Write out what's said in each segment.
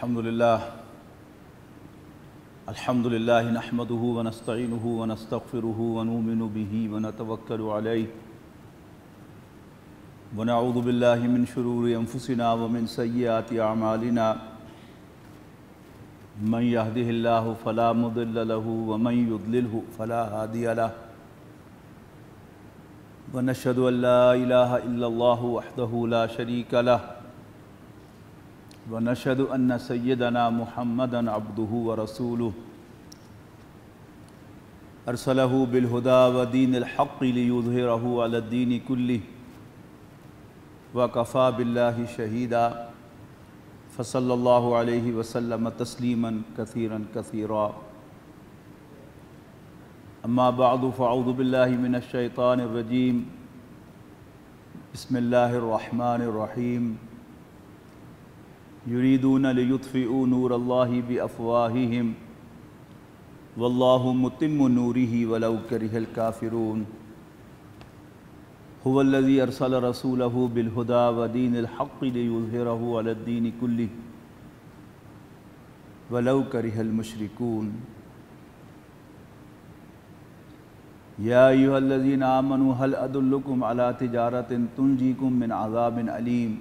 الحمد لله نحمده ونستعينه ونستغفره ونؤمن به ونتوكل عليه ونعوذ بالله من شرور أنفسنا ومن سيئات أعمالنا من يهده الله فلا مضل له ومن يضلله فلا هادي له ونشهد أن لا إله إلا الله وحده لا شريك له ونشهد أن سيدنا محمدًا عبده ورسوله أرسله بالهدى ودين الحق ليظهره على الدين كله وكفى بالله شهيدا فصلى الله عليه وسلم تسليما كثيرا كثيرا أما بعد فأعوذ بالله من الشيطان الرجيم بسم الله الرحمن الرحيم يريدون ليطفئوا نور الله بأفواههم والله متم نوره ولو كره الكافرون هو الذي أرسل رسوله بالهدى ودين الحق ليظهره على الدين كله ولو كره المشركون يا أيها الذين آمنوا هل أدلكم على تجارة تنجيكم من عذاب أليم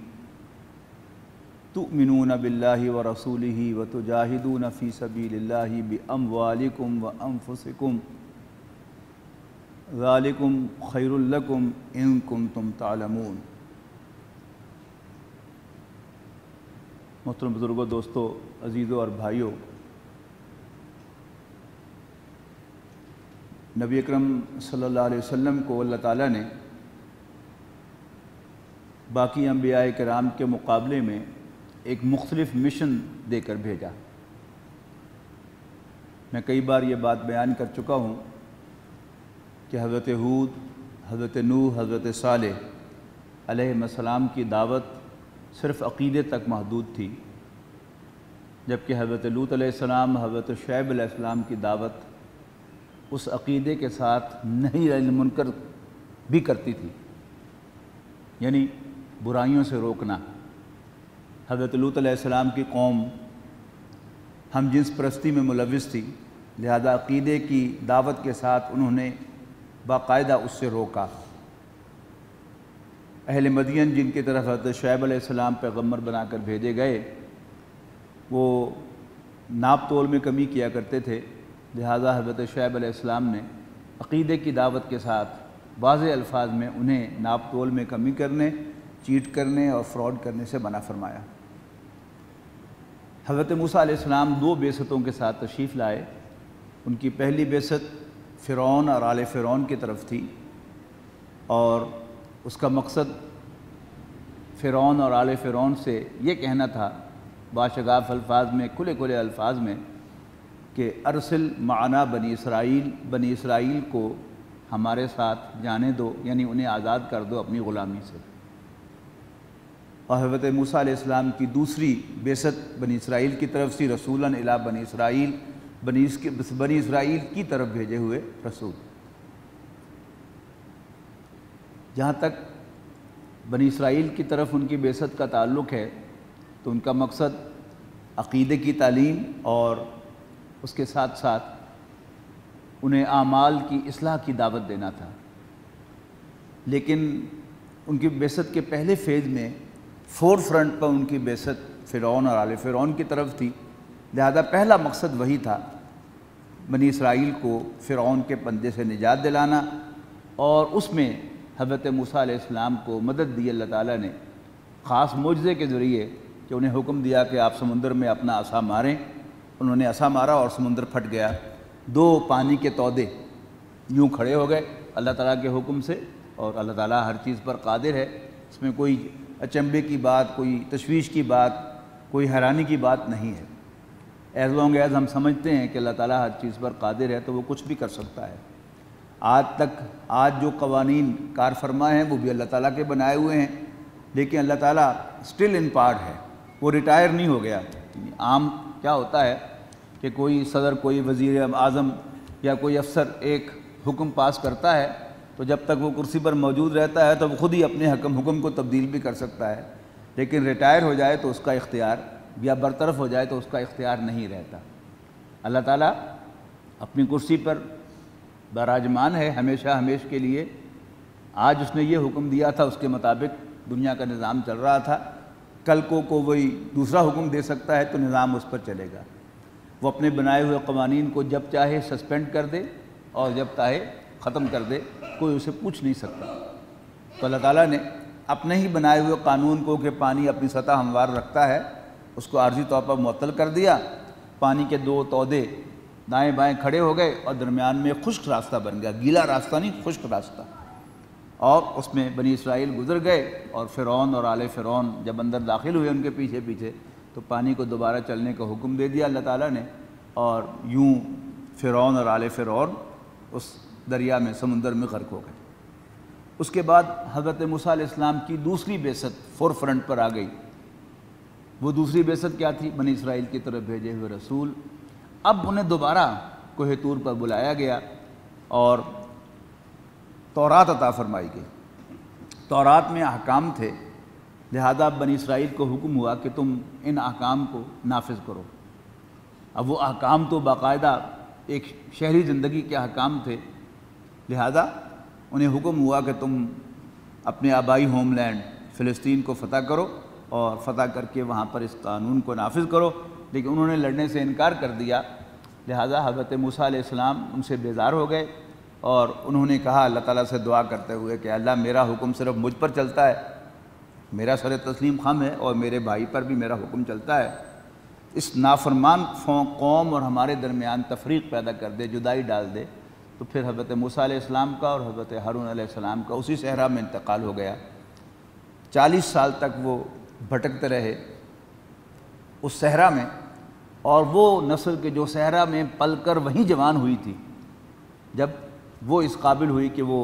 تؤمنون بالله ورسوله وتجاهدون في سبيل الله بأموالكم وأنفسكم ذلكم خير لكم إن كنتم تعلمون۔ محترم بزرگوں، دوستو، عزیزوں اور بھائیوں، نبی اکرم صلی اللہ علیہ وسلم کو اللہ تعالیٰ نے باقی انبیاء کرام کے مقابلے میں ایک مختلف مشن دے کر بھیجا۔ میں کئی بار یہ بات بیان کر چکا ہوں کہ حضرت ہود، حضرت نوح، حضرت صالح علیہ السلام کی دعوت صرف عقیدے تک محدود تھی، جبکہ حضرت لوط علیہ السلام، حضرت شعیب علیہ السلام کی دعوت اس عقیدے کے ساتھ نہی عن المنکر بھی کرتی تھی، یعنی برائیوں سے روکنا۔ حضرت لوط علیہ السلام کی قوم ہم جنس پرستی میں ملوث تھی، لہذا عقیدے کی دعوت کے ساتھ انہوں نے باقاعدہ اس سے روکا۔ اہل مدین، جن کی طرف حضرت شعیب علیہ السلام پیغمبر بنا کر بھیجے گئے، وہ ناپ تول میں کمی کیا کرتے تھے، لہذا حضرت شعیب علیہ السلام نے عقیدے کی دعوت کے ساتھ واضح الفاظ میں انہیں ناپ تول میں کمی کرنے، چیٹ کرنے اور فراڈ کرنے سے منع فرمایا۔ حضرت موسیٰ علیہ السلام 2 بعثتوں کے ساتھ تشریف لائے۔ ان کی پہلی بعثت فرعون اور آل فرعون کی طرف تھی، اور اس کا مقصد فرعون اور آل فرعون سے یہ کہنا تھا باشگاف الفاظ میں، کھلے کھلے الفاظ میں، کہ ارسل معنا بنی اسرائیل کو ہمارے ساتھ جانے دو، یعنی انہیں آزاد کر دو اپنی غلامی سے۔ اور حضرت موسیٰ علیہ السلام کی دوسری بعثت بنی اسرائیل کی طرف سے، رسولاً الی بنی اسرائیل، بنی اسرائیل کی طرف بھیجے ہوئے رسول۔ جہاں تک بنی اسرائیل کی طرف ان کی بعثت کا تعلق ہے تو ان کا مقصد عقیدے کی تعلیم اور اس کے ساتھ ساتھ انہیں اعمال کی اصلاح کی دعوت دینا تھا۔ لیکن ان کی بعثت کے پہلے فیز میں فور فرنٹ پر ان کی بعثت فرعون اور آل فرعون کی طرف تھی، لہذا پہلا مقصد وہی تھا، بنی اسرائیل کو فرعون کے پندے سے نجات دلانا، اور اس میں حضرت موسیٰ علیہ السلام کو مدد دی اللہ تعالیٰ نے خاص معجزے کے ذریعے، کہ انہیں حکم دیا کہ آپ سمندر میں اپنا عصا ماریں۔ انہوں نے عصا مارا اور سمندر پھٹ گیا، 2 پانی کے تودے یوں کھڑے ہو گئے اللہ تعالیٰ کے حکم سے، اور اللہ تعالیٰ ہر چیز پر قادر ہے، اس میں کوئی اچنبے کی بات، کوئی تشویش کی بات، کوئی حیرانی کی بات نہیں ہے۔ ایز لانگ ایز ہم سمجھتے ہیں کہ اللہ تعالیٰ ہر چیز پر قادر ہے تو وہ کچھ بھی کر سکتا ہے۔ آج جو قوانین کار فرما ہیں وہ بھی اللہ تعالیٰ کے بنائے ہوئے ہیں، لیکن اللہ تعالیٰ اسٹل ان پارٹ ہے، وہ ریٹائر نہیں ہو گیا۔ عام کیا ہوتا ہے کہ کوئی صدر، کوئی وزیر اعظم یا کوئی افسر ایک حکم پاس کرتا ہے تو جب تک وہ کرسی پر موجود رہتا ہے تو وہ خود ہی اپنے حکم کو تبدیل بھی کر سکتا ہے، لیکن ریٹائر ہو جائے تو اس کا اختیار یا برطرف ہو جائے تو اس کا اختیار نہیں رہتا۔ اللہ تعالیٰ اپنی کرسی پر براجمان ہے ہمیشہ ہمیش کے لیے۔ آج اس نے یہ حکم دیا تھا، اس کے مطابق دنیا کا نظام چل رہا تھا، کل کو وہی دوسرا حکم دے سکتا ہے تو نظام اس پر چلے گا۔ وہ اپنے بنائے ہوئے قوانین کو جب چاہے سسپینڈ کر دے اور جب چاہے ختم کر دے، کوئی اسے پوچھ نہیں سکتا۔ تو اللہ تعالیٰ نے اپنے ہی بنائے ہوئے قانون کو کہ پانی اپنی سطح ہموار رکھتا ہے، اس کو عارضی طور پر معطل کر دیا۔ پانی کے دو تودے دائیں بائیں کھڑے ہو گئے اور درمیان میں خشک راستہ بن گیا، گیلا راستہ نہیں، خشک راستہ، اور اس میں بنی اسرائیل گزر گئے۔ اور فرعون اور آل فرعون جب اندر داخل ہوئے ان کے پیچھے پیچھے، تو پانی کو دوبارہ چلنے کا حکم دے دیا اللہ تعالیٰ نے، اور یوں فرعون اور آل فرعون اس دریا میں، سمندر میں غرق ہو گئے۔ اس کے بعد حضرت موسیٰ علیہ السلام کی دوسری بعثت فور فرنٹ پر آ گئی۔ وہ دوسری بعثت کیا تھی؟ بنی اسرائیل کی طرف بھیجے ہوئے رسول۔ اب انہیں دوبارہ کوہ طور پر بلایا گیا اور تورات عطا فرمائی گئی۔ تورات میں احکام تھے، لہذا بنی اسرائیل کو حکم ہوا کہ تم ان احکام کو نافذ کرو۔ اب وہ احکام تو باقاعدہ ایک شہری زندگی کے احکام تھے، لہذا انہیں حکم ہوا کہ تم اپنے آبائی ہوم لینڈ فلسطین کو فتح کرو اور فتح کر کے وہاں پر اس قانون کو نافذ کرو، لیکن انہوں نے لڑنے سے انکار کر دیا۔ لہذا حضرت موسیٰ علیہ السلام ان سے بیزار ہو گئے اور انہوں نے کہا اللہ تعالیٰ سے دعا کرتے ہوئے کہ اللہ میرا حکم صرف مجھ پر چلتا ہے، میرا سر تسلیم خم ہے، اور میرے بھائی پر بھی میرا حکم چلتا ہے، اس نافرمان قوم اور ہمارے درمیان تفریق پیدا کر دے، جدائی ڈال دے۔ تو پھر حضرت موسیٰ علیہ السلام کا اور حضرت ہارون علیہ السلام کا اسی صحرا میں انتقال ہو گیا۔ 40 سال تک وہ بھٹکتے رہے اس صحرا میں، اور وہ نسل کے جو صحرا میں پل کر وہیں جوان ہوئی تھی، جب وہ اس قابل ہوئی کہ وہ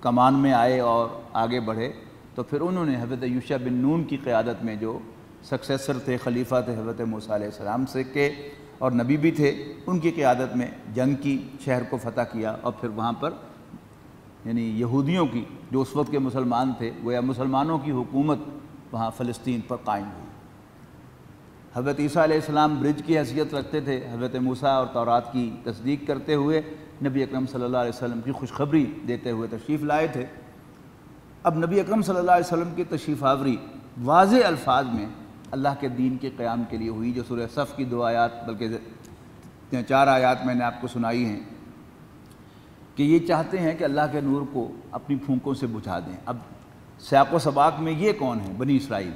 کمان میں آئے اور آگے بڑھے، تو پھر انہوں نے حضرت یوشع بن نون کی قیادت میں، جو سکسیسر تھے، خلیفہ تھے حضرت موسیٰ علیہ السلام سے کے اور نبی بھی تھے، ان کی قیادت میں جنگ کی، شہر کو فتح کیا، اور پھر وہاں پر یعنی یہودیوں کی جو اس وقت کے مسلمان تھے، گویا مسلمانوں کی حکومت وہاں فلسطین پر قائم ہوئی۔ حضرت عیسیٰ علیہ السلام برج کی حیثیت رکھتے تھے، حضرت موسیٰ اور تورات کی تصدیق کرتے ہوئے نبی اکرم صلی اللہ علیہ وسلم کی خوشخبری دیتے ہوئے تشریف لائے تھے۔ اب نبی اکرم صلی اللہ علیہ وسلم کی تشریف آوری واضح الفاظ میں اللہ کے دین کے قیام کے لیے ہوئی، جو سورہ صف کی 2 آیات بلکہ 4 آیات میں نے آپ کو سنائی ہیں، کہ یہ چاہتے ہیں کہ اللہ کے نور کو اپنی پھونکوں سے بجھا دیں۔ اب سیاق و سباق میں یہ کون ہیں؟ بنی اسرائیل۔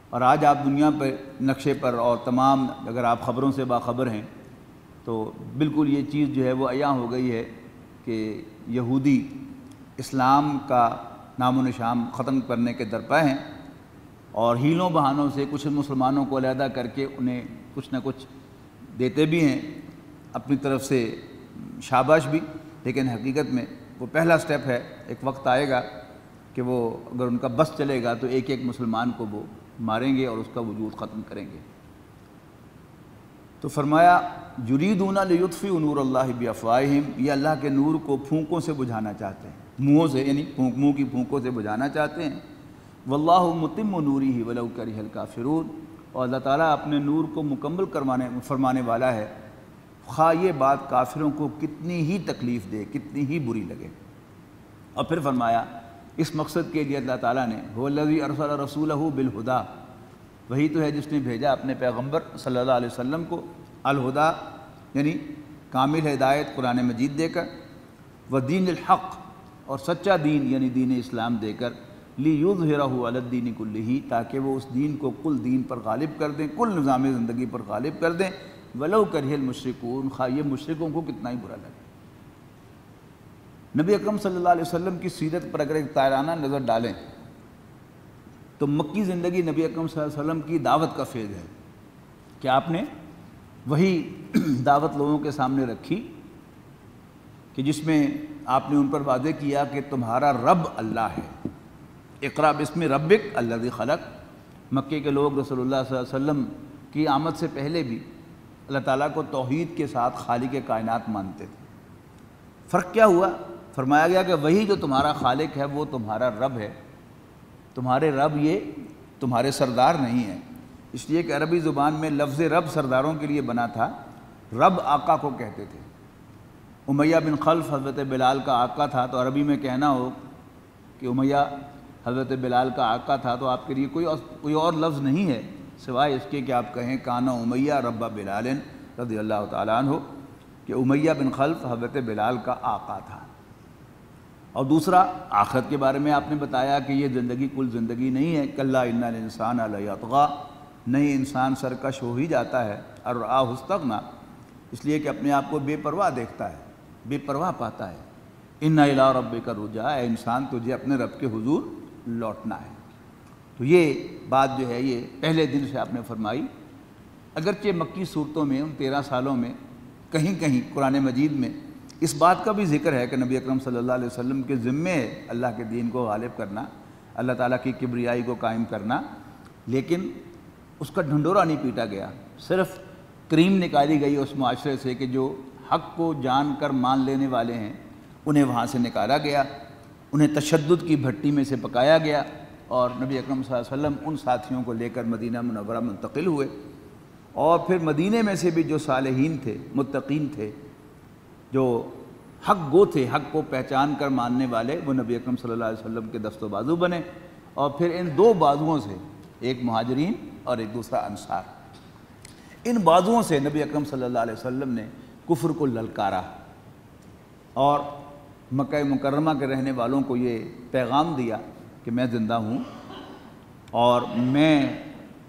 اور آج آپ دنیا پہ نقشے پر اور تمام اگر آپ خبروں سے باخبر ہیں تو بالکل یہ چیز جو ہے وہ عیاں ہو گئی ہے کہ یہودی اسلام کا نام و نشان ختم کرنے کے درپے ہیں، اور ہیلوں بہانوں سے کچھ مسلمانوں کو علیحدہ کر کے انہیں کچھ نہ کچھ دیتے بھی ہیں اپنی طرف سے، شاباش بھی، لیکن حقیقت میں وہ پہلا سٹیپ ہے۔ ایک وقت آئے گا کہ وہ اگر ان کا بس چلے گا تو ایک ایک مسلمان کو وہ ماریں گے اور اس کا وجود ختم کریں گے۔ تو فرمایا یریدون لیطفئوا نور اللہ بافواہہم، یہ اللہ کے نور کو پھونکوں سے بجھانا چاہتے ہیں، منہوں سے، یعنی منہ کی پھونکوں سے بجھانا چاہتے ہیں۔ واللہ متم نورہ ولو کرہ الکافرون، اور اللہ تعالیٰ اپنے نور کو مکمل فرمانے والا ہے، خواہ یہ بات کافروں کو کتنی ہی تکلیف دے، کتنی ہی بری لگے۔ اور پھر فرمایا اس مقصد کے لیے اللہ تعالیٰ نے هو الذی ارسل رسولہ بالہدیٰ، وہی تو ہے جس نے بھیجا اپنے پیغمبر صلی اللہ علیہ وسلم کو الہدیٰ، یعنی کامل ہدایت قرآن مجید دے کر، ودین الحق، اور سچا دین یعنی دین اسلام دے کر، لیظہرہ علی الدین کلہ، تاکہ وہ اس دین کو کل دین پر غالب کر دیں، کل نظام زندگی پر غالب کر دیں، ولو کرہ المشرکون، خواہ یہ مشرکوں کو کتنا ہی برا لگے۔ نبی اکرم صلی اللہ علیہ وسلم کی سیرت پر اگر ایک طائرانہ نظر ڈالیں تو مکی زندگی نبی اکرم صلی اللہ علیہ وسلم کی دعوت کا فیض ہے کہ آپ نے وہی دعوت لوگوں کے سامنے رکھی کہ جس میں آپ نے ان پر واضح کیا کہ تمہارا رب اللہ ہے، اقرأ باسم ربک الذی خلق۔ مکے کے لوگ رسول اللہ صلی اللہ علیہ وسلم کی آمد سے پہلے بھی اللہ تعالیٰ کو توحید کے ساتھ خالق کائنات مانتے تھے۔ فرق کیا ہوا؟ فرمایا گیا کہ وہی جو تمہارا خالق ہے وہ تمہارا رب ہے، تمہارے رب یہ تمہارے سردار نہیں ہیں، اس لیے کہ عربی زبان میں لفظ رب سرداروں کے لیے بنا تھا، رب آقا کو کہتے تھے۔ امیہ بن خلف حضرت بلال کا آقا تھا، تو عربی میں کہنا ہو کہ امیہ حضرت بلال کا آقا تھا تو آپ کے لیے کوئی اور لفظ نہیں ہے سوائے اس کے کہ آپ کہیں کانا امیہ رب بلال رضی اللہ تعالیٰ عنہ، کہ امیہ بن خلف حضرت بلال کا آقا تھا۔ اور دوسرا، آخرت کے بارے میں آپ نے بتایا کہ یہ زندگی کل زندگی نہیں ہے، کلا ان الانسان لیطغی، نہیں انسان سرکش ہو ہی جاتا ہے، اور رآہ استغنی، اس لیے کہ اپنے آپ کو بے پرواہ دیکھتا ہے، بے پرواہ پاتا ہے۔ ان الی ربک الرجعی، اے انسان تجھے اپنے رب کے حضور لوٹنا ہے۔ تو یہ بات جو ہے یہ پہلے دن سے آپ نے فرمائی، اگرچہ مکی صورتوں میں ان 13 سالوں میں کہیں کہیں قرآن مجید میں اس بات کا بھی ذکر ہے کہ نبی اکرم صلی اللہ علیہ وسلم کے ذمے ہے اللہ کے دین کو غالب کرنا، اللہ تعالیٰ کی کبریائی کو قائم کرنا، لیکن اس کا ڈھنڈورا نہیں پیٹا گیا، صرف کریم نکالی گئی اس معاشرے سے کہ جو حق کو جان کر مان لینے والے ہیں انہیں وہاں سے نکالا گیا، انہیں تشدد کی بھٹی میں سے پکایا گیا، اور نبی اکرم صلی اللہ علیہ وسلم ان ساتھیوں کو لے کر مدینہ منورہ منتقل ہوئے، اور پھر مدینہ میں سے بھی جو صالحین تھے، متقین تھے، جو حق گو تھے، حق کو پہچان کر ماننے والے، وہ نبی اکرم صلی اللہ علیہ وسلم کے دست و بازو بنے، اور پھر ان دو بازوؤں سے، ایک مہاجرین اور ایک دوسرا انصار، ان بازوؤں سے نبی اکرم صلی اللہ علیہ وسلم نے کفر کو للکارا، اور مکہ مکرمہ کے رہنے والوں کو یہ پیغام دیا کہ میں زندہ ہوں، اور میں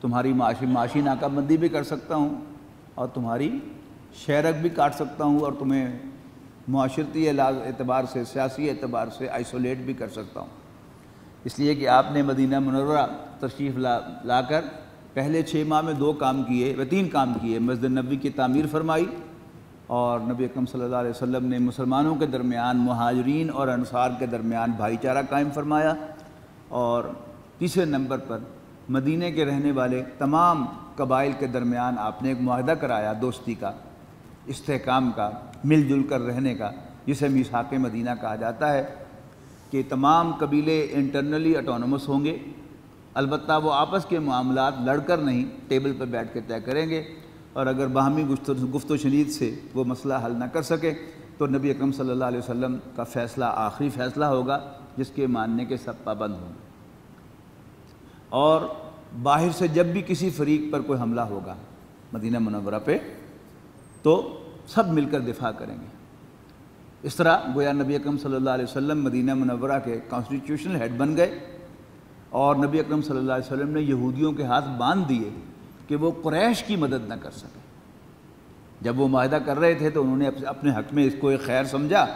تمہاری معاشی ناکہ بندی بھی کر سکتا ہوں، اور تمہاری شہرک بھی کاٹ سکتا ہوں، اور تمہیں معاشرتی اعتبار سے، سیاسی اعتبار سے آئسولیٹ بھی کر سکتا ہوں۔ اس لیے کہ آپ نے مدینہ منورہ تشریف لا کر پہلے 6 ماہ میں 3 کام کیے، مسجد نبوی کی تعمیر فرمائی، اور نبی اکرم صلی اللہ علیہ وسلم نے مسلمانوں کے درمیان، مہاجرین اور انصار کے درمیان بھائی چارہ قائم فرمایا، اور تیسرے نمبر پر مدینہ کے رہنے والے تمام قبائل کے درمیان آپ نے ایک معاہدہ کرایا دوستی کا، استحکام کا، مل جل کر رہنے کا، جسے میثاق مدینہ کہا جاتا ہے، کہ تمام قبیلے انٹرنلی اٹونومس ہوں گے، البتہ وہ آپس کے معاملات لڑ کر نہیں، ٹیبل پر بیٹھ کے طے کریں گے، اور اگر باہمی گفت و شنید سے وہ مسئلہ حل نہ کر سکے تو نبی اکرم صلی اللہ علیہ وسلم کا فیصلہ آخری فیصلہ ہوگا جس کے ماننے کے سب پابند ہوں گے، اور باہر سے جب بھی کسی فریق پر کوئی حملہ ہوگا مدینہ منورہ پہ تو سب مل کر دفاع کریں گے۔ اس طرح گویا نبی اکرم صلی اللہ علیہ وسلم مدینہ منورہ کے کانسٹیٹیوشنل ہیڈ بن گئے، اور نبی اکرم صلی اللہ علیہ وسلم نے یہودیوں کے ہاتھ باندھ دیے کہ وہ قریش کی مدد نہ کر سکے۔ جب وہ معاہدہ کر رہے تھے تو انہوں نے اپنے حق میں اس کو ایک خیر سمجھا،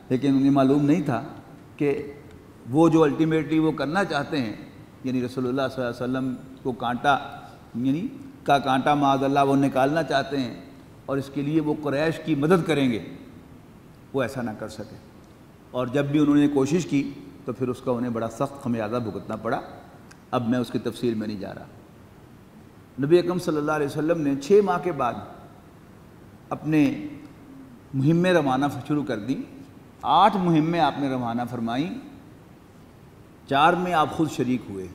لیکن انہیں معلوم نہیں تھا کہ وہ جو الٹیمیٹلی وہ کرنا چاہتے ہیں، یعنی رسول اللہ صلی اللہ علیہ وسلم کو کانٹا معاذ اللہ وہ نکالنا چاہتے ہیں، اور اس کے لیے وہ قریش کی مدد کریں گے، وہ ایسا نہ کر سکے، اور جب بھی انہوں نے کوشش کی تو پھر اس کا انہیں بڑا سخت خمیازہ بھگتنا پڑا۔ اب میں اس کی تفصیل میں نہیں جا رہا۔ نبی اکرم صلی اللہ علیہ وسلم نے 6 ماہ کے بعد اپنے مہمیں روانہ شروع کر دی۔ 8 مہمیں آپ نے روانہ فرمائیں، 4 میں آپ خود شریک ہوئے،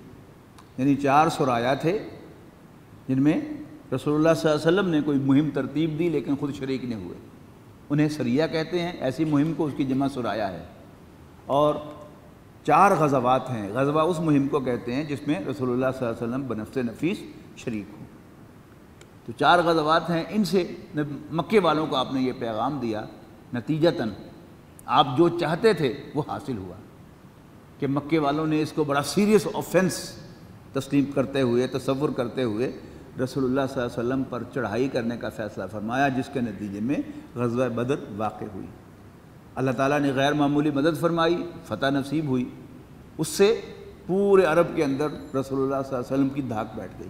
یعنی 4 سرایا تھے جن میں رسول اللہ صلی اللہ علیہ وسلم نے کوئی مہم ترتیب دی لیکن خود شریک نہیں ہوئے، انہیں سریہ کہتے ہیں، ایسی مہم کو اس کی جمع سرایا ہے، اور 4 غزوات ہیں، غزوہ اس مہم کو کہتے ہیں جس میں رسول اللہ صلی اللہ علیہ وسلم بنفس نفیس شریک ہوں۔ تو 4 غزوات ہیں، ان سے مکے والوں کو آپ نے یہ پیغام دیا، نتیجتاً آپ جو چاہتے تھے وہ حاصل ہوا، کہ مکے والوں نے اس کو بڑا سیریس آفینس تسلیم کرتے ہوئے، تصور کرتے ہوئے رسول اللہ صلی اللہ علیہ وسلم پر چڑھائی کرنے کا فیصلہ فرمایا، جس کے نتیجے میں غزوہ بدر واقع ہوئی۔ اللہ تعالیٰ نے غیر معمولی مدد فرمائی، فتح نصیب ہوئی، اس سے پورے عرب کے اندر رسول اللہ صلی اللہ علیہ وسلم کی دھاک بیٹھ گئی۔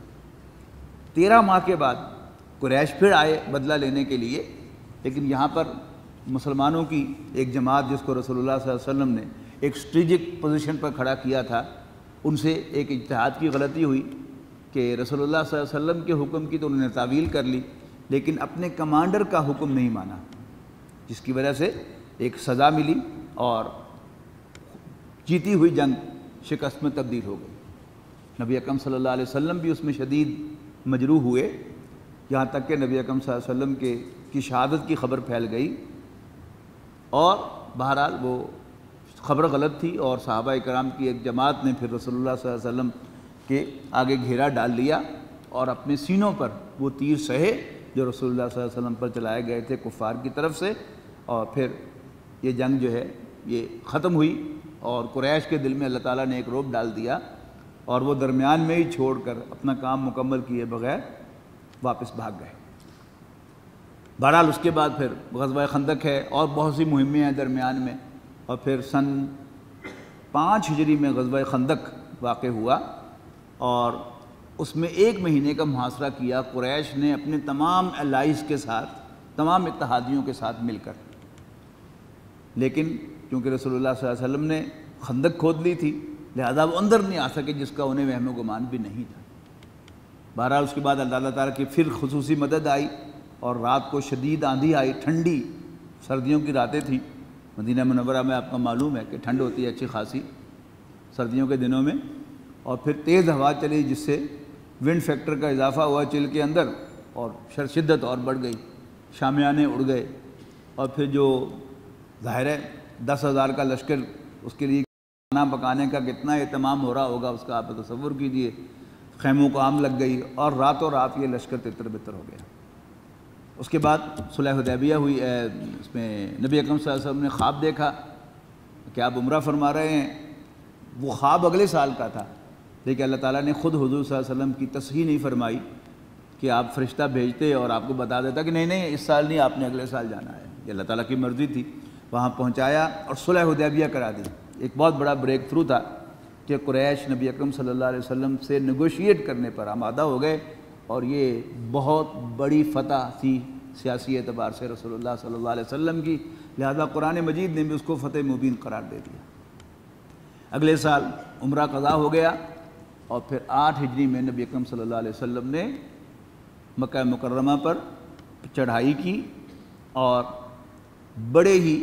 13 ماہ کے بعد قریش پھر آئے بدلہ لینے کے لیے، لیکن یہاں پر مسلمانوں کی ایک جماعت جس کو رسول اللہ صلی اللہ علیہ وسلم نے ایک اسٹریٹجک پوزیشن پر کھڑا کیا تھا، ان سے ایک اجتہاد کی غلطی ہوئی کہ رسول اللہ صلی اللہ علیہ وسلم کے حکم کی تو انہوں نے تعویل کر لی، لیکن اپنے کمانڈر کا حکم نہیں مانا، جس کی وجہ سے ایک سزا ملی اور جیتی ہوئی جنگ شکست میں تبدیل ہو گئی۔ نبی اکرم صلی اللہ علیہ وسلم بھی اس میں شدید مجروح ہوئے، یہاں تک کہ نبی اکرم صلی اللہ علیہ وسلم کی شہادت کی خبر پھیل گئی، اور بہرحال وہ خبر غلط تھی، اور صحابہ کرام کی ایک جماعت نے پھر رسول اللہ صلی اللہ علیہ وسلم کے آگے گھیرا ڈال لیا اور اپنے سینوں پر وہ تیر سہے جو رسول اللہ صلی اللہ علیہ وسلم پر چلائے گئے تھے کفار کی طرف سے، اور پھر یہ جنگ جو ہے یہ ختم ہوئی، اور قریش کے دل میں اللہ تعالیٰ نے ایک رعب ڈال دیا، اور وہ درمیان میں ہی چھوڑ کر اپنا کام مکمل کیے بغیر واپس بھاگ گئے۔ بہرحال اس کے بعد پھر غزوہ خندق ہے اور بہت سی مہمیں ہیں درمیان میں، اور پھر سن 5 ہجری میں غزوہ خندق واقع ہوا، اور اس میں 1 مہینے کا محاصرہ کیا قریش نے اپنے تمام الائز کے ساتھ، تمام اتحادیوں کے ساتھ مل کر، لیکن کیونکہ رسول اللہ صلی اللہ علیہ وسلم نے خندق کھود لی تھی لہذا وہ اندر نہیں آ سکے، جس کا انہیں وہم و گمان بھی نہیں تھا۔ بہرحال اس کے بعد اللہ تعالیٰ کی پھر خصوصی مدد آئی، اور رات کو شدید آندھی آئی، ٹھنڈی سردیوں کی راتیں تھیں مدینہ منورہ میں، آپ کو معلوم ہے کہ ٹھنڈ ہوتی ہے اچھی خاصی سردیوں کے دنوں میں، اور پھر تیز ہوا چلی جس سے ونڈ فیکٹر کا اضافہ ہوا چل کے اندر، اور شدت اور بڑھ گئی، شامیانے اڑ گئے، اور پھر جو ظاہر ہے 10,000 کا لشکر، اس کے لیے کھانا پکانے کا کتنا اہتمام ہو رہا ہوگا اس کا آپ تصور کیجئے، خیموں کو آگ لگ گئی، اور راتوں رات یہ لشکر تتر بتر ہو گیا۔ اس کے بعد صلح حدیبیہ ہوئی، اس میں نبی اکرم صلی اللہ علیہ وسلم نے خواب دیکھا کہ آپ عمرہ فرما رہے ہیں، وہ خواب اگلے سال کا تھا، لیکن اللہ تعالیٰ نے خود حضور صلی اللہ علیہ وسلم کی تصحیح نہیں فرمائی کہ آپ فرشتہ بھیجتے اور آپ کو بتا دیتا کہ نہیں اس سال نہیں، آپ نے اگلے سال جانا ہے، یہ اللہ تعالیٰ کی مرضی تھی۔ وہاں پہنچایا اور صلح حدیبیہ کرا دی۔ ایک بہت بڑا بریک تھرو تھا کہ قریش نبی اکرم صلی اللہ علیہ وسلم سے نیگوشیٹ کرنے پر آمادہ ہو گئے، اور یہ بہت بڑی فتح تھی سیاسی اعتبار سے رسول اللہ صلی اللہ علیہ وسلم کی، لہذا قرآن مجید نے بھی اس کو فتح مبین قرار دے دیا۔ اگلے سال عمرہ قضا ہو گیا، اور پھر 8 ہجری میں نبی اکرم صلی اللہ علیہ وسلم نے مکہ مکرمہ پر چڑھائی کی، اور بڑے ہی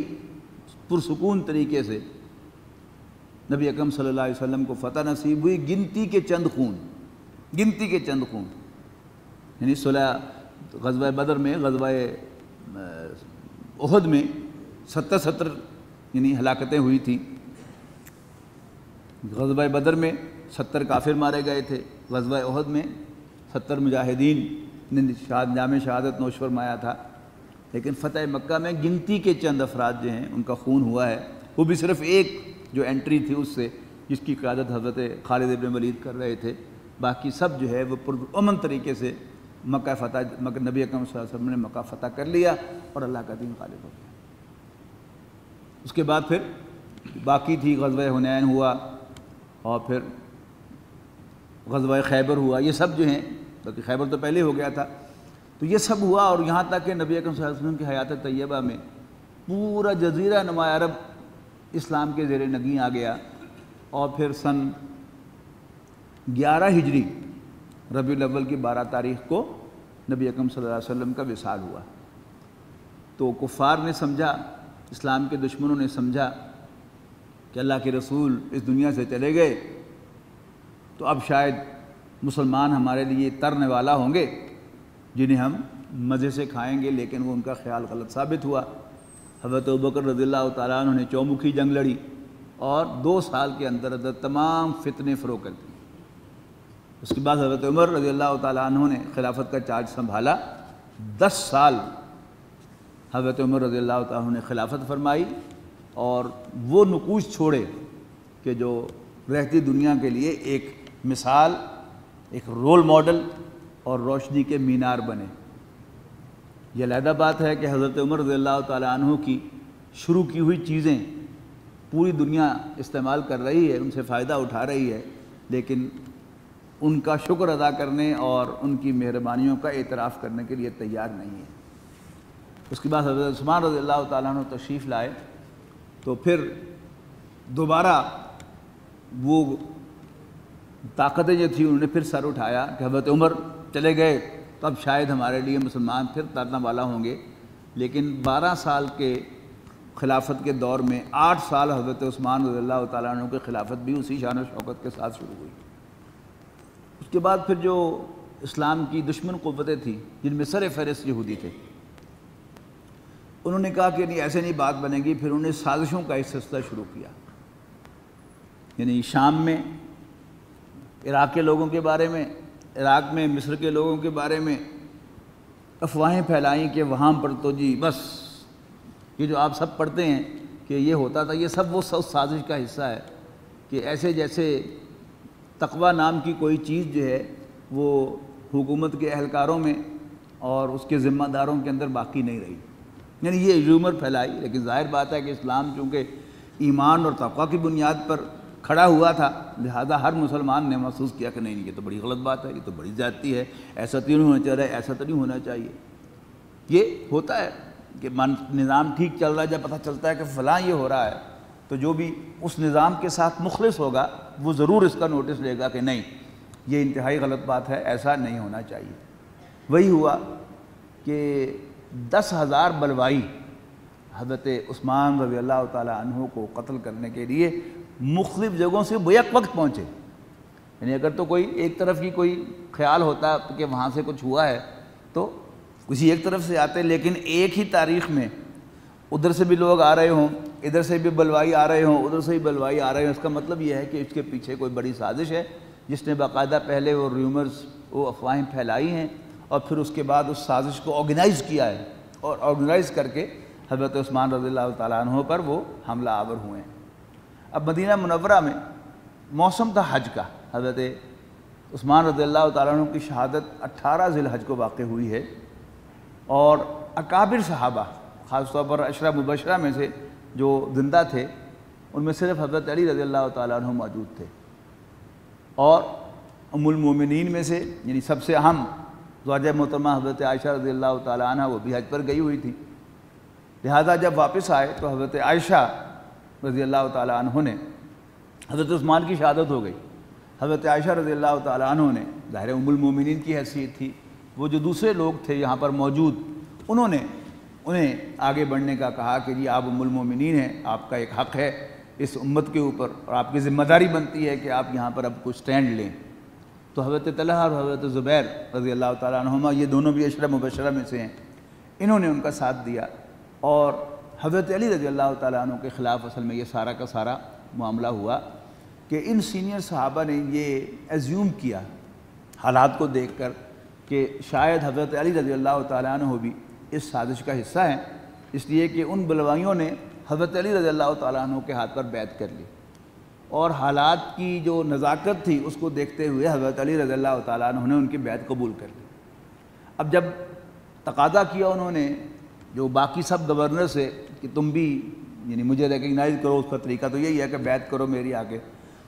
پرسکون طریقے سے نبی اکرم صلی اللہ علیہ وسلم کو فتح نصیب ہوئی، گنتی کے چند خون، یعنی صلح غزوہ بدر میں، غزوہ احد میں 70 یعنی ہلاکتیں ہوئی تھیں۔ غزوہ بدر میں 70 کافر مارے گئے تھے، غزوہ احد میں 70 مجاہدین نے جام شہادت نوش فرمایا تھا، لیکن فتح مکہ میں گنتی کے چند افراد جو ہیں ان کا خون ہوا ہے، وہ بھی صرف ایک جو انٹری تھی اس سے، جس کی قیادت حضرت خالد ابن ولید کر رہے تھے، باقی سب جو ہے وہ پرامن طریقے سے نبی اکرم صلی اللہ علیہ وسلم نے مکہ فتح کر لیا، اور اللہ کا دین غالب ہو گیا۔ اس کے بعد پھر باقی تھی، غزوہ حنین ہوا، اور پھر غزوہ خیبر ہوا، یہ سب جو ہیں، بلکہ خیبر تو پہلے ہو گیا تھا، تو یہ سب ہوا، اور یہاں تک کہ نبی اکرم صلی اللہ علیہ وسلم کی حیات طیبہ میں پورا جزیرہ نما عرب اسلام کے زیر نگیں آ گیا، اور پھر سن 11 ہجری ربیع الاول کی 12 تاریخ کو نبی اکرم صلی اللہ علیہ وسلم کا وصال ہوا۔ تو کفار نے سمجھا، اسلام کے دشمنوں نے سمجھا کہ اللہ کے رسول اس دنیا سے چلے گئے، تو اب شاید مسلمان ہمارے لیے ترنے والا ہوں گے جنہیں ہم مزے سے کھائیں گے، لیکن وہ ان کا خیال غلط ثابت ہوا۔ حضرت ابوبکر رضی اللہ تعالیٰ عنہ نے چومکھی جنگ لڑی، اور 2 سال کے اندر اندر تمام فتنے فروغ کر دیے۔ اس کے بعد حضرت عمر رضی اللہ تعالیٰ عنہ نے خلافت کا چارج سنبھالا، 10 سال حضرت عمر رضی اللہ تعالیٰ عنہ نے خلافت فرمائی، اور وہ نقوش چھوڑے کہ جو رہتی دنیا کے لیے ایک مثال، ایک رول ماڈل اور روشنی کے مینار بنے۔ یہ علیحدہ بات ہے کہ حضرت عمر رضی اللہ تعالیٰ عنہ کی شروع کی ہوئی چیزیں پوری دنیا استعمال کر رہی ہے، ان سے فائدہ اٹھا رہی ہے، لیکن ان کا شکر ادا کرنے اور ان کی مہربانیوں کا اعتراف کرنے کے لیے تیار نہیں ہے۔ اس کے بعد حضرت عثمان رضی اللہ تعالیٰ عنہ تشریف لائے، تو پھر دوبارہ وہ طاقتیں جو تھیں انہوں نے پھر سر اٹھایا کہ حضرت عمر چلے گئے تو اب شاید ہمارے لیے مسلمان پھر ترنے والا ہوں گے، لیکن 12 سال کے خلافت کے دور میں 8 سال حضرت عثمان رضی اللہ تعالیٰ عنہ کی خلافت بھی اسی شان و شوکت کے ساتھ شروع ہوئی۔ اس کے بعد پھر جو اسلام کی دشمن قوتیں تھیں جن میں سر فہرست یہودی تھے، انہوں نے کہا کہ نہیں ایسے نہیں بات بنے گی، پھر انہوں نے سازشوں کا ایک سلسلہ شروع کیا، یعنی شام میں عراق کے لوگوں کے بارے میں، عراق میں مصر کے لوگوں کے بارے میں افواہیں پھیلائیں کہ وہاں پر تو جی بس یہ جو آپ سب پڑھتے ہیں کہ یہ ہوتا تھا، یہ سب وہ سازش کا حصہ ہے کہ ایسے جیسے تقویٰ نام کی کوئی چیز جو ہے وہ حکومت کے اہلکاروں میں اور اس کے ذمہ داروں کے اندر باقی نہیں رہی، یعنی یہ ریومر پھیلائی۔ لیکن ظاہر بات ہے کہ اسلام چونکہ ایمان اور تقویٰ کی بنیاد پر کھڑا ہوا تھا، لہذا ہر مسلمان نے محسوس کیا کہ نہیں یہ تو بڑی غلط بات ہے، یہ تو بڑی زیادتی ہے، ایسا تو نہیں ہونا چاہیے، ایسا تو نہیں ہونا چاہیے۔ یہ ہوتا ہے کہ نظام ٹھیک چل رہا ہے، جب پتہ چلتا ہے کہ فلاں یہ ہو رہا ہے تو جو بھی اس نظام کے ساتھ مخلص ہوگا وہ ضرور اس کا نوٹس لے گا کہ نہیں یہ انتہائی غلط بات ہے، ایسا نہیں ہونا چاہیے۔ وہی ہوا کہ 10,000 بلوائی حضرت عثمان رضی اللہ تعالیٰ عنہ کو قتل کرنے کے لیے مختلف جگہوں سے بیک وقت پہنچے، یعنی اگر تو کوئی ایک طرف کی کوئی خیال ہوتا کہ وہاں سے کچھ ہوا ہے تو کسی ایک طرف سے آتے، لیکن ایک ہی تاریخ میں ادھر سے بھی لوگ آ رہے ہوں، ادھر سے بھی بلوائی آ رہے ہوں، ادھر سے بھی بلوائی آ رہے ہوں، اس کا مطلب یہ ہے کہ اس کے پیچھے کوئی بڑی سازش ہے جس نے باقاعدہ پہلے وہ ریومرز وہ افواہیں پھیلائی ہیں اور پھر اس کے بعد اس سازش کو آرگنائز کیا ہے اور آرگنائز کر کے حضرت عثمان رضی اللہ تعالیٰ عنہ پر وہ حملہ آور ہوئے ہیں۔ اب مدینہ منورہ میں موسم تھا حج کا، حضرت عثمان رضی اللہ تعالیٰ عنہ کی شہادت 18 ذی الحج کو واقع ہوئی ہے، اور اکابر صحابہ خاص طور پر عشرہ مبشرہ میں سے جو زندہ تھے ان میں صرف حضرت علی رضی اللہ تعالیٰ عنہ موجود تھے، اور ام المومنین میں سے یعنی سب سے اہم زوجہ محترمہ حضرت عائشہ رضی اللہ تعالیٰ عنہ وہ بھی حج پر گئی ہوئی تھی، لہذا جب واپس آئے تو حضرت عائشہ رضی اللہ تعالیٰ عنہ نے، حضرت عثمان کی شہادت ہو گئی، حضرت عائشہ رضی اللہ تعالیٰ عنہ نے ظاہر ام المومنین کی حیثیت تھی، وہ جو دوسرے لوگ تھے یہاں پر موجود انہیں آگے بڑھنے کا کہا کہ جی آپ ام المومنین ہیں، آپ کا ایک حق ہے اس امت کے اوپر اور آپ کی ذمہ داری بنتی ہے کہ آپ یہاں پر اب کچھ سٹینڈ لیں۔ تو حضرت طلحہ اور حضرت زبیر رضی اللہ تعالیٰ عنہما یہ دونوں بھی عشرہ مبشرہ میں سے ہیں، انہوں نے ان کا ساتھ دیا، اور حضرت علی رضی اللہ تعالیٰ عنہ کے خلاف اصل میں یہ سارا کا سارا معاملہ ہوا کہ ان سینئر صحابہ نے یہ ایزیوم کیا حالات کو دیکھ کر کہ شاید حضرت علی رضی اللہ تعالیٰ عنہ بھی اس سازش کا حصہ ہیں، اس لیے کہ ان بلوائیوں نے حضرت علی رضی اللہ تعالیٰ عنہ کے ہاتھ پر بیعت کر لی، اور حالات کی جو نزاکت تھی اس کو دیکھتے ہوئے حضرت علی رضی اللہ تعالیٰ عنہ نے ان کی بیعت قبول کر لی۔ اب جب تقاضا کیا انہوں نے جو باقی سب گورنر سے کہ تم بھی یعنی مجھے ریکگنائز کرو، اس کا طریقہ تو یہی ہے کہ بیعت کرو میری آگے،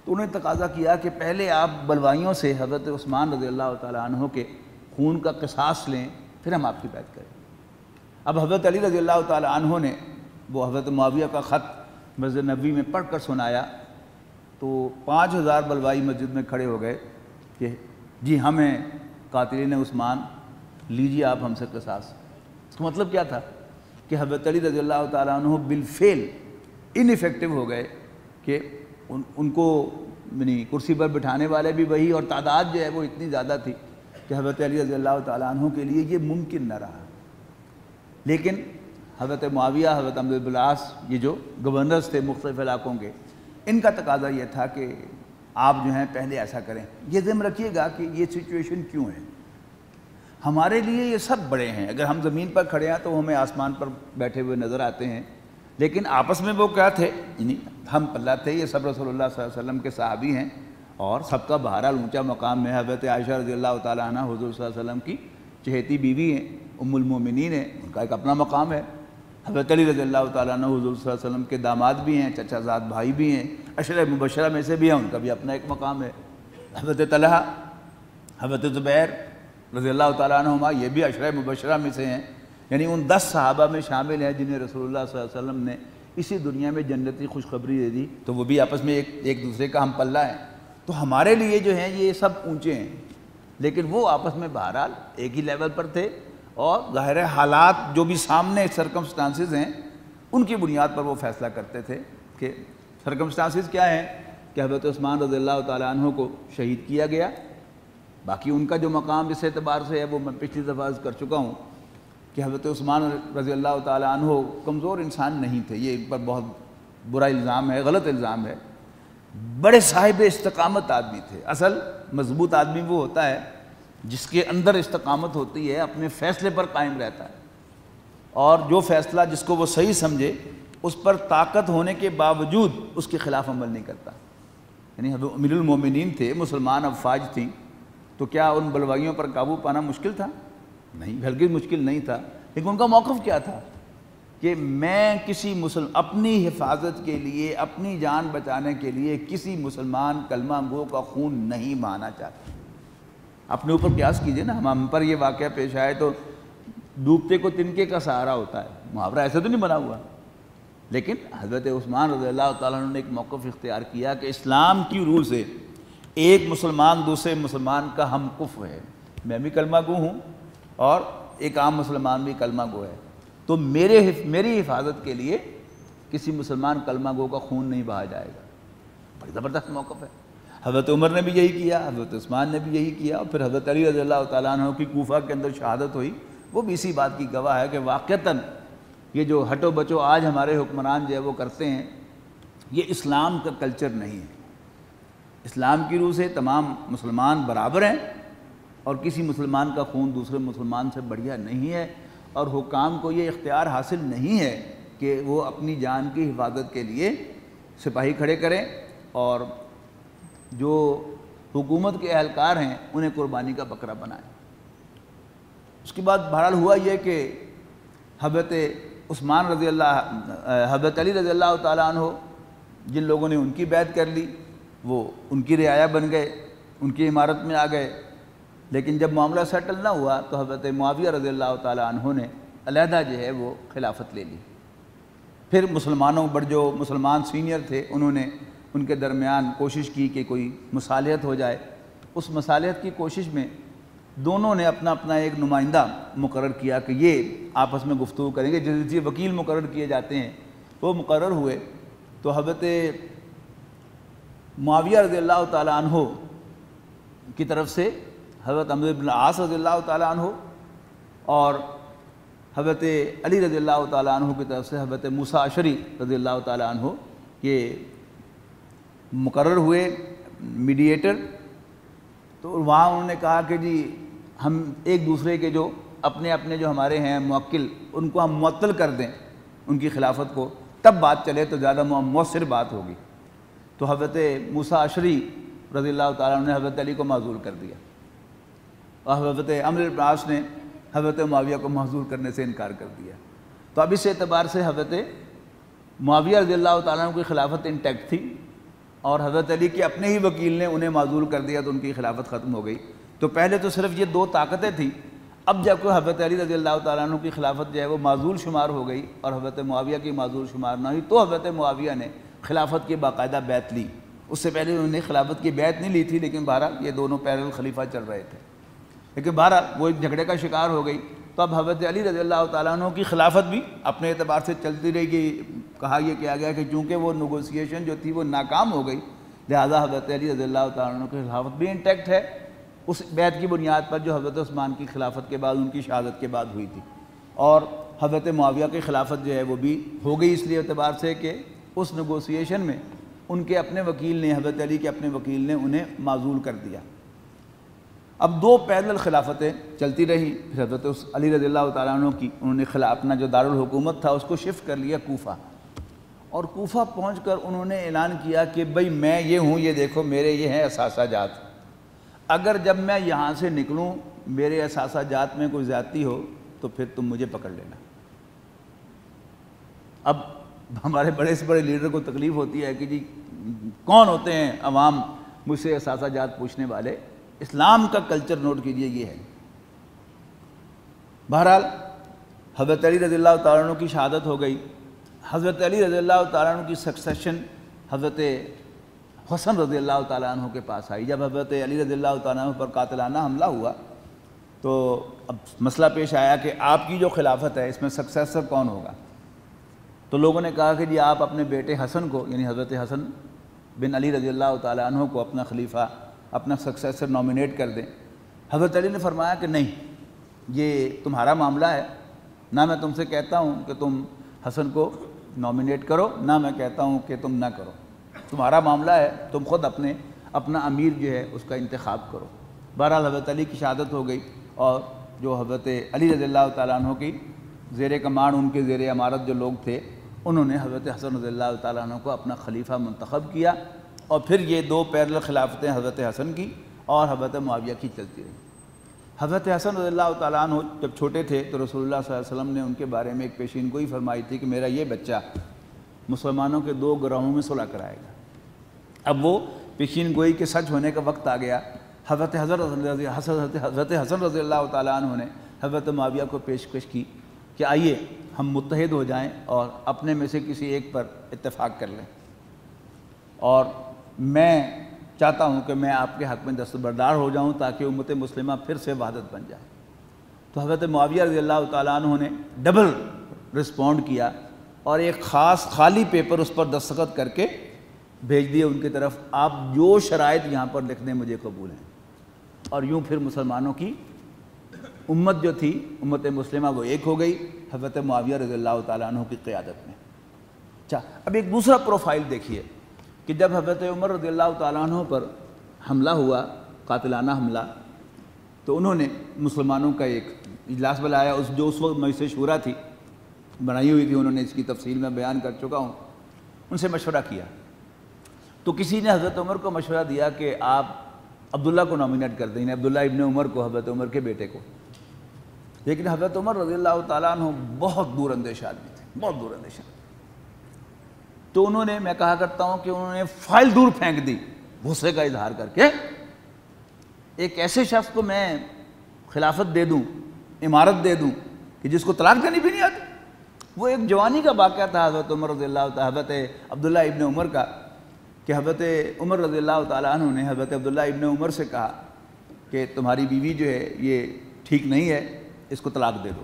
تو انہوں نے تقاضا کیا کہ پہلے آپ بلوائیوں سے حضرت عثمان رضی اللہ تعالیٰ عنہ کے خون کا قصاص لیں پھر ہم آپ کی بیعت کریں۔ اب حضرت علی رضی اللہ تعالیٰ عنہ نے وہ حضرت معاویہ کا خط مسجد نبوی میں پڑھ کر سنایا تو 5,000 بلوائی مسجد میں کھڑے ہو گئے کہ جی ہمیں قاتلین عثمان لیجیے آپ ہم سے قصاص۔ اس کا مطلب کیا تھا کہ حضرت علی رضی اللہ تعالیٰ عنہ بالفعل ان ایفیکٹو ہو گئے کہ ان کو یعنی کرسی پر بٹھانے والے بھی وہی، اور تعداد جو ہے وہ اتنی زیادہ تھی کہ حضرت علی رضی اللہ تعالیٰ عنہ کے لیے یہ ممکن نہ رہا۔ لیکن حضرت معاویہ، حضرت عمرو بن العاص یہ جو گورنرز تھے مختلف علاقوں کے، ان کا تقاضا یہ تھا کہ آپ جو ہیں پہلے ایسا کریں۔ یہ ذہن رکھیے گا کہ یہ سچویشن کیوں ہے، ہمارے لیے یہ سب بڑے ہیں، اگر ہم زمین پر کھڑے ہیں تو ہمیں آسمان پر بیٹھے ہوئے نظر آتے ہیں، لیکن آپس میں وہ کیا تھے، یعنی ہم پلہ تھے، یہ سب رسول اللہ صلی اللہ علیہ وسلم کے صحابی ہیں، اور سب کا بہرحال اونچا مقام ہے۔ حضرت عائشہ رضی اللہ تعالیٰ عنہ حضور صلی اللہ علیہ وسلم کی چہیتی بیوی ہیں، ام المومنین ہیں، ان کا ایک اپنا مقام ہے۔ حضرت علی رضی اللہ تعالیٰ عنہ حضور صلی اللہ علیہ وسلم کے داماد بھی ہیں، چچا زاد بھائی بھی ہیں، عشرہ مبشرہ میں سے بھی ہیں، ان کا بھی اپنا ایک مقام ہے۔ حضرت طلحہ، حضرت زبیر رضی اللہ تعالیٰ عنہما یہ بھی عشرہ مبشرہ میں سے ہیں، یعنی ان 10 صحابہ میں شامل ہیں جنہیں رسول اللہ صلی اللہ علیہ وسلم نے اسی دنیا میں جنتی خوشخبری دے دی، تو وہ بھی آپس میں ایک دوسرے کا ہم پلہ ہیں۔ تو ہمارے لیے جو ہیں یہ سب اونچے ہیں، لیکن وہ آپس میں بہرحال ایک ہی لیول پر تھے، اور ظاہر حالات جو بھی سامنے سرکمسٹانسز ہیں ان کی بنیاد پر وہ فیصلہ کرتے تھے کہ سرکمسٹانسز کیا ہیں کہ حضرت عثمان رضی اللہ تعالیٰ عنہ کو شہید کیا گیا، باقی ان کا جو مقام اس اعتبار سے ہے وہ میں پچھلی دفعہ عرض کر چکا ہوں کہ حضرت عثمان رضی اللہ تعالیٰ عنہ کمزور انسان نہیں تھے، یہ ان پر بہت برا الزام ہے، غلط الزام ہے، بڑے صاحب استقامت آدمی تھے۔ اصل مضبوط آدمی وہ ہوتا ہے جس کے اندر استقامت ہوتی ہے، اپنے فیصلے پر قائم رہتا ہے، اور جو فیصلہ جس کو وہ صحیح سمجھے اس پر طاقت ہونے کے باوجود اس کے خلاف عمل نہیں کرتا۔ یعنی امیر المومنین تھے، مسلمان افواج تھیں، تو کیا ان بلوائیوں پر قابو پانا مشکل تھا؟ نہیں، ہرگز مشکل نہیں تھا، لیکن ان کا موقف کیا تھا کہ میں کسی اپنی حفاظت کے لیے، اپنی جان بچانے کے لیے کسی مسلمان کلمہ گو کا خون نہیں بہانا چاہتا۔ اپنے اوپر قیاس کیجئے نا، ہم پر یہ واقعہ پیش آئے تو ڈوبتے کو تنکے کا سہارا ہوتا ہے، محاورہ ایسے تو نہیں بنا ہوا، لیکن حضرت عثمان رضی اللہ تعالیٰ عنہ نے ایک موقف اختیار کیا کہ اسلام کی روح سے ایک مسلمان دوسرے مسلمان کا ہم کفو ہے، میں بھی کلمہ گو ہوں اور ایک عام مسلمان بھی کلمہ گو ہے، تو میری حفاظت کے لیے کسی مسلمان کلمہ گو کا خون نہیں بہا جائے گا۔ بڑی زبردست موقف ہے۔ حضرت عمر نے بھی یہی کیا، حضرت عثمان نے بھی یہی کیا، اور پھر حضرت علی رضی اللہ تعالیٰ عنہ کی کوفہ کے اندر شہادت ہوئی، وہ بھی اسی بات کی گواہ ہے کہ واقعتاً یہ جو ہٹو بچو آج ہمارے حکمران جو ہے وہ کرتے ہیں، یہ اسلام کا کلچر نہیں ہے۔ اسلام کی روح سے تمام مسلمان برابر ہیں، اور کسی مسلمان کا خون دوسرے مسلمان سے بڑھیا نہیں ہے، اور حکام کو یہ اختیار حاصل نہیں ہے کہ وہ اپنی جان کی حفاظت کے لیے سپاہی کھڑے کریں اور جو حکومت کے اہلکار ہیں انہیں قربانی کا بکرا بنائیں۔ اس کے بعد بہرحال ہوا یہ کہ حضرت علی رضی اللہ تعالیٰ عنہ جن لوگوں نے ان کی بیعت کر لی وہ ان کی رعایا بن گئے، ان کی عمارت میں آ گئے، لیکن جب معاملہ سیٹل نہ ہوا تو حضرت معاویہ رضی اللہ تعالیٰ عنہ نے علیحدہ جو ہے وہ خلافت لے لی۔ پھر مسلمانوں پر جو مسلمان سینئر تھے انہوں نے ان کے درمیان کوشش کی کہ کوئی مصالحت ہو جائے۔ اس مصالحت کی کوشش میں دونوں نے اپنا اپنا ایک نمائندہ مقرر کیا کہ یہ آپس میں گفتگو کریں گے، جیسے وکیل مقرر کیے جاتے ہیں وہ مقرر ہوئے۔ تو حضرت معاویہ رضی اللہ تعالیٰ عنہ کی طرف سے حضرت عمرو بن العاص رضی اللہ تعالیٰ عنہ، اور حضرت علی رضی اللہ تعالیٰ عنہ کی طرف سے حضرت موسیٰ اشعری رضی اللہ تعالیٰ عنہ یہ مقرر ہوئے میڈیٹر۔ تو وہاں انہوں نے کہا کہ جی ہم ایک دوسرے کے جو اپنے جو ہمارے ہیں موکل ان کو ہم معطل کر دیں ان کی خلافت کو، تب بات چلے تو زیادہ مؤثر بات ہوگی۔ تو حضرت موسیٰ اشعری رضی اللہ تعالیٰ عنہ نے حضرت علی کو معزول کر دیا، اور حضرت عمرو بن العاص نے حضرت معاویہ کو معزول کرنے سے انکار کر دیا۔ تو اب اس اعتبار سے حضرت معاویہ رضی اللہ تعالیٰ عنہ کی خلافت انٹیکٹ تھی، اور حضرت علی کے اپنے ہی وکیل نے انہیں معزول کر دیا تو ان کی خلافت ختم ہو گئی۔ تو پہلے تو صرف یہ دو طاقتیں تھیں، اب جب کہ حضرت علی رضی اللہ تعالیٰ عنہ کی خلافت جو ہے وہ معزول شمار ہو گئی اور حضرت معاویہ کی معزول شمار نہ ہوئی، تو حضرت معاویہ نے خلافت کی باقاعدہ بیعت لی۔ اس سے پہلے انہوں نے خلافت کی بیعت نہیں لی تھی، لیکن بہرحال یہ دونوں پیرل خلیفہ چل رہے تھے، لیکن بہرحال وہ ایک جھگڑے کا شکار ہو گئی۔ تو اب حضرت علی رضی اللہ تعالیٰ عنہ کی خلافت بھی اپنے اعتبار سے چلتی رہی گئی۔ کہا یہ کیا گیا کہ چونکہ وہ نیگوسیشن جو تھی وہ ناکام ہو گئی، لہذا حضرت علی رضی اللہ تعالیٰ عنہ کی خلافت بھی انٹیکٹ ہے اس بیعت کی بنیاد پر جو حضرت عثمان کی خلافت کے بعد ان کی شہادت کے بعد ہوئی تھی، اور حضرت معاویہ کی خلافت جو ہے وہ بھی ہو گئی اس لیے اعتبار سے کہ اس نیگوسیشن میں ان کے اپنے وکیل نے، حضرت علی کے اپنے وکیل نے انہیں معزول کر دیا۔ اب دو پیرل خلافتیں چلتی رہی۔ پھر حضرت علی رضی اللہ تعالیٰ عنہ کی انہوں نے اپنا جو دارالحکومت تھا اس کو شفٹ کر لیا کوفہ، اور کوفہ پہنچ کر انہوں نے اعلان کیا کہ بھئی میں یہ ہوں، یہ دیکھو میرے یہ ہیں اثاثہ جات، اگر جب میں یہاں سے نکلوں میرے اثاثہ جات میں کوئی زیادتی ہو تو پھر تم مجھے پکڑ لینا۔ اب ہمارے بڑے سے بڑے لیڈر کو تکلیف ہوتی ہے کہ جی کون ہوتے ہیں عوام مجھ سے اثاثہ جات پوچھنے والے؟ اسلام کا کلچر نوٹ کیجئے یہ ہے۔ بہرحال حضرت علی رضی اللہ تعالیٰ عنہ کی شہادت ہو گئی۔ حضرت علی رضی اللہ تعالیٰ عنہ کی سکسیشن حضرت حسن رضی اللہ تعالیٰ عنہ کے پاس آئی۔ جب حضرت علی رضی اللہ تعالیٰ عنہ پر قاتلانہ حملہ ہوا تو اب مسئلہ پیش آیا کہ آپ کی جو خلافت ہے اس میں سکسیسر کون ہوگا؟ تو لوگوں نے کہا کہ جی آپ اپنے بیٹے حسن کو، یعنی حضرت حسن بن علی رضی اللہ تعالیٰ عنہ کو اپنا خلیفہ، اپنا سکسیسر نامینیٹ کر دیں۔ حضرت علی نے فرمایا کہ نہیں، یہ تمہارا معاملہ ہے، نہ میں تم سے کہتا ہوں کہ تم حسن کو نامینیٹ کرو، نہ میں کہتا ہوں کہ تم نہ کرو، تمہارا معاملہ ہے، تم خود اپنا امیر جو ہے اس کا انتخاب کرو۔ بہرحال حضرت علی کی شہادت ہو گئی، اور جو حضرت علی رضی اللہ تعالیٰ عنہ کی زیر کمان، ان کے زیر امارت جو لوگ تھے، انہوں نے حضرت حسن رضی اللہ تعالیٰ عنہ کو اپنا خلیفہ منتخب کیا، اور پھر یہ دو پیرل خلافتیں حضرت حسن کی اور حضرت معاویہ کی چلتی رہی۔ حضرت حسن رضی اللہ تعالیٰ عنہ جب چھوٹے تھے تو رسول اللہ صلی اللہ علیہ وسلم نے ان کے بارے میں ایک پیشین گوئی فرمائی تھی کہ میرا یہ بچہ مسلمانوں کے دو گروہوں میں صلح کرائے گا۔ اب وہ پیشین گوئی کے سچ ہونے کا وقت آ گیا۔ حضرت حسن رضی اللہ تعالیٰ عنہ نے حضرت معاویہ کو پیشکش کی کہ آئیے ہم متحد ہو جائیں اور اپنے میں سے کسی ایک پر اتفاق کر لیں، اور میں چاہتا ہوں کہ میں آپ کے حق میں دستبردار ہو جاؤں تاکہ امت مسلمہ پھر سے وحدت بن جائے۔ تو حضرت معاویہ رضی اللہ تعالیٰ عنہ نے ڈبل رسپونڈ کیا اور ایک خاص خالی پیپر اس پر دستخط کر کے بھیج دیے ان کی طرف، آپ جو شرائط یہاں پر لکھ دیں مجھے قبول ہیں۔ اور یوں پھر مسلمانوں کی امت جو تھی، امت مسلمہ، وہ ایک ہو گئی حضرت معاویہ رضی اللہ تعالیٰ عنہ کی قیادت میں۔ اچھا، اب ایک دوسرا پروفائل دیکھیے کہ جب حضرت عمر رضی اللہ تعالیٰ عنہ پر حملہ ہوا، قاتلانہ حملہ، تو انہوں نے مسلمانوں کا ایک اجلاس بلایا، جو اس وقت مجلس شورا تھی، بنائی ہوئی تھی، انہوں نے اس کی تفصیل میں بیان کر چکا ہوں، ان سے مشورہ کیا۔ تو کسی نے حضرت عمر کو مشورہ دیا کہ آپ عبداللہ کو نامینیٹ کر دیں، عبداللہ ابن عمر کو، حضرت عمر کے بیٹے کو۔ لیکن حضرت عمر رضی اللہ تعالیٰ عنہ بہت دور اندیش آدمی تھے، بہت دور اندیش آدمی۔ تو انہوں نے، میں کہا کرتا ہوں کہ انہوں نے فائل دور پھینک دی، غصے کا اظہار کر کے، ایک ایسے شخص کو میں خلافت دے دوں، امارت دے دوں کہ جس کو طلاق دینی بھی نہیں آتی۔ وہ ایک جوانی کا واقعہ تھا حضرت عمر رضی اللہ تعالیٰ، حضرت عبداللہ ابن عمر کا، کہ حضرت عمر رضی اللہ تعالیٰ عنہ نے حضرت عبداللہ ابن عمر سے کہا کہ تمہاری بیوی جو ہے یہ ٹھیک نہیں ہے، اس کو طلاق دے دو۔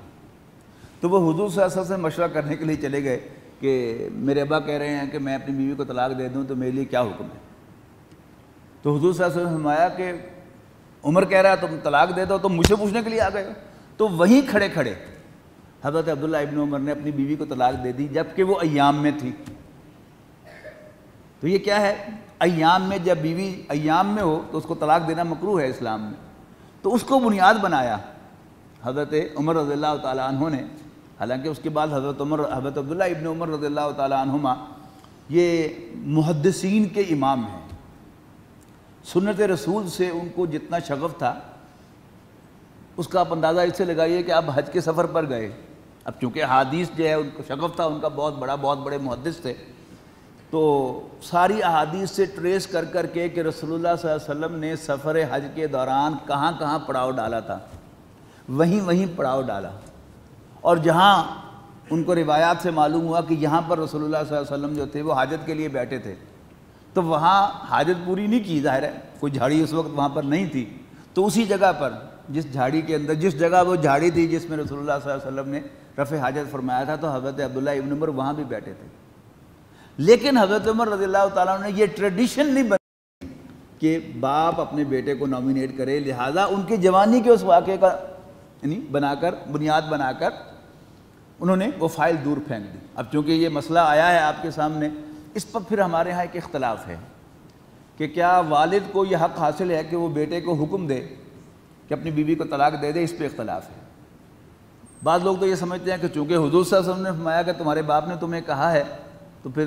تو وہ حضور صلی اللہ علیہ وسلم سے مشورہ کرنے کے لیے چلے گئے کہ میرے ابا کہہ رہے ہیں کہ میں اپنی بیوی کو طلاق دے دوں، تو میرے لیے کیا حکم ہے؟ تو حضور صلی اللہ علیہ وسلم نے فرمایا کہ عمر کہہ رہا ہے تم طلاق دے دو، تم مجھ سے پوچھنے کے لیے آ گئے ہو؟ تو وہیں کھڑے کھڑے حضرت عبداللہ ابن عمر نے اپنی بیوی کو طلاق دے دی، جبکہ وہ ایام میں تھی۔ تو یہ کیا ہے؟ ایام میں، جب بیوی ایام میں ہو تو اس کو طلاق دینا مکروہ ہے اسلام میں۔ تو اس کو بنیاد بنایا حضرت عمر رضی اللہ تعالیٰ عنہ نے۔ حالانکہ اس کے بعد حضرت عبداللہ ابن عمر رضی اللہ تعالیٰ عنہما یہ محدثین کے امام ہیں۔ سنت رسول سے ان کو جتنا شغف تھا، اس کا آپ اندازہ اس سے لگائیے کہ آپ حج کے سفر پر گئے۔ اب چونکہ حدیث جو ہے ان کو شغف تھا ان کا بہت بڑا، بہت بڑے محدث تھے، تو ساری احادیث سے ٹریس کر کر کے کہ رسول اللہ صلی اللہ علیہ وسلم نے سفر حج کے دوران کہاں کہاں پڑاؤ ڈالا تھا، وہیں پڑاؤ ڈالا۔ اور جہاں ان کو روایات سے معلوم ہوا کہ یہاں پر رسول اللہ صلی اللہ علیہ وسلم جو تھے وہ حاجت کے لیے بیٹھے تھے، تو وہاں حاجت پوری نہیں کی، ظاہر ہے کوئی جھاڑی اس وقت وہاں پر نہیں تھی، تو اسی جگہ پر، جس جھاڑی کے اندر، جس جگہ وہ جھاڑی تھی جس میں رسول اللہ صلی اللہ علیہ وسلم نے رفع حاجت فرمایا تھا، تو حضرت عبداللہ ابن عمر وہاں بھی بیٹھے تھے۔ لیکن حضرت عمر رضی اللہ تعالیٰ عنہ نے یہ ٹریڈیشن نہیں بنائی کہ باپ اپنے بیٹے کو نامینیٹ کرے، لہٰذا ان کی جوانی کے اس واقعے کا بنا کر، بنیاد بنا کر انہوں نے وہ فائل دور پھینک دی۔ اب چونکہ یہ مسئلہ آیا ہے آپ کے سامنے، اس پر پھر ہمارے ہاں ایک اختلاف ہے کہ کیا والد کو یہ حق حاصل ہے کہ وہ بیٹے کو حکم دے کہ اپنی بیوی کو طلاق دے دے؟ اس پہ اختلاف ہے۔ بعض لوگ تو یہ سمجھتے ہیں کہ چونکہ حضور صلی اللہ علیہ وسلم نے فرمایا کہ تمہارے باپ نے تمہیں کہا ہے تو پھر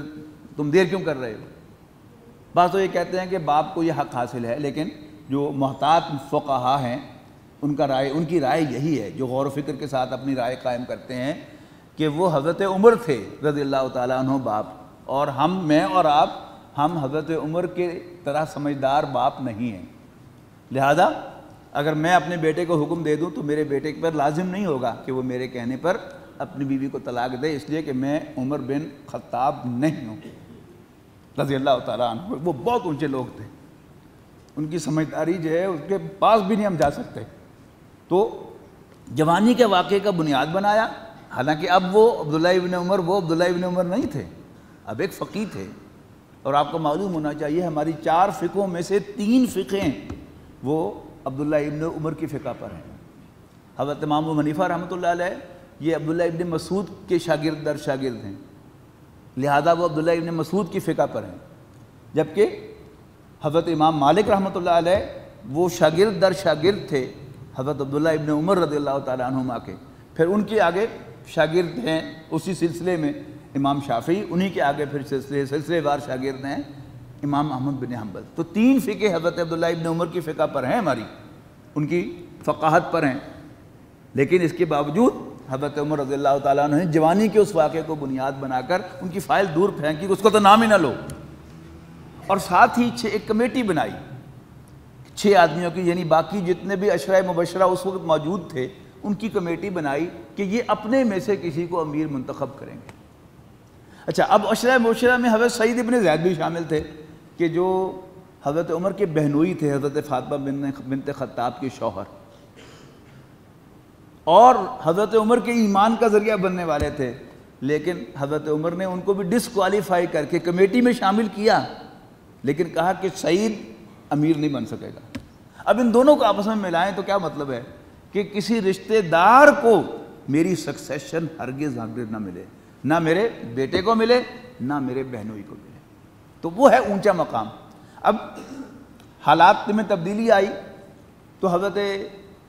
تم دیر کیوں کر رہے ہو۔ بعض تو یہ کہتے ہیں کہ باپ کو یہ حق حاصل ہے، لیکن جو محتاط فقہا ہیں ان کی رائے یہی ہے، جو غور و فکر کے ساتھ اپنی رائے قائم کرتے ہیں، کہ وہ حضرت عمر تھے رضی اللہ تعالیٰ عنہ باپ، اور میں اور آپ، ہم حضرت عمر کے طرح سمجھدار باپ نہیں ہیں، لہذا اگر میں اپنے بیٹے کو حکم دے دوں تو میرے بیٹے پر لازم نہیں ہوگا کہ وہ میرے کہنے پر اپنی بیوی کو طلاق دے، اس لیے کہ میں عمر بن خطاب نہیں ہوں رضی اللہ تعالیٰ عنہ۔ وہ بہت اونچے لوگ تھے، ان کی سمجھداری جو ہے اس کے پاس بھی نہیں ہم جا سکتے۔ تو جوانی کے واقعے کا بنیاد بنایا، حالانکہ اب وہ عبداللہ ابن عمر نہیں تھے، اب ایک فقیہ تھے۔ اور آپ کو معلوم ہونا چاہیے ہماری 4 فقہوں میں سے 3 فقہیں وہ عبداللہ ابن عمر کی فقہ پر ہیں۔ حضرت امام ابو حنیفہ رحمۃ اللہ علیہ یہ عبداللہ ابن مسعود کے شاگرد در شاگرد ہیں، لہذا وہ عبداللہ ابن مسعود کی فقہ پر ہیں، جبکہ حضرت امام مالک رحمۃ اللہ علیہ وہ شاگرد در شاگرد تھے حضرت عبداللہ ابن عمر رضی اللہ تعالیٰ عنہما کے، پھر ان کے آگے شاگرد ہیں اسی سلسلے میں امام شافعی، انہی کے آگے پھر سلسلے وار شاگرد ہیں امام احمد بن حنبل۔ تو 3 فقہ حضرت عبداللہ ابن عمر کی فقہ پر ہیں، ہماری ان کی فقاہت پر ہیں، لیکن اس کے باوجود حضرت عمر رضی اللہ تعالیٰ عنہ نے جوانی کے اس واقعے کو بنیاد بنا کر ان کی فائل دور پھینکی، اس کو تو نام ہی نہ لو، اور ساتھ ہی ایک کمیٹی بنائی 6 آدمیوں کی، یعنی باقی جتنے بھی عشرہ مبشرہ اس وقت موجود تھے ان کی کمیٹی بنائی کہ یہ اپنے میں سے کسی کو امیر منتخب کریں گے۔ اچھا، اب عشرہ مبشرہ میں حضرت سعید ابن زید بھی شامل تھے کہ جو حضرت عمر کے بہنوئی تھے، حضرت فاطمہ بنت خطاب کے شوہر، اور حضرت عمر کے ایمان کا ذریعہ بننے والے تھے، لیکن حضرت عمر نے ان کو بھی ڈسکوالیفائی کر کے کمیٹی میں شامل کیا، لیکن کہا کہ سعید امیر نہیں بن سکے گا۔ اب ان دونوں کو آپس میں ملائیں تو کیا مطلب ہے کہ کسی رشتہ دار کو میری سکسیشن ہرگز نہ ملے، نہ میرے بیٹے کو ملے نہ میرے بہنوئی کو ملے، تو وہ ہے اونچا مقام۔ اب حالات میں تبدیلی آئی تو حضرت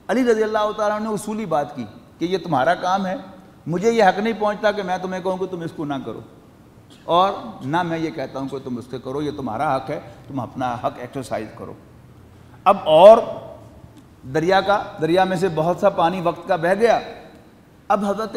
علی رضی اللہ تعالیٰ نے اصولی بات کی کہ یہ تمہارا کام ہے، مجھے یہ حق نہیں پہنچتا کہ میں تمہیں کہوں کہ تم اس کو نہ کرو، اور نہ میں یہ کہتا ہوں کہ تم اس کو کرو، یہ تمہارا حق ہے، تم اپنا حق ایکسرسائز کرو۔ اب اور دریا میں سے بہت سا پانی وقت کا بہہ گیا، اب حضرت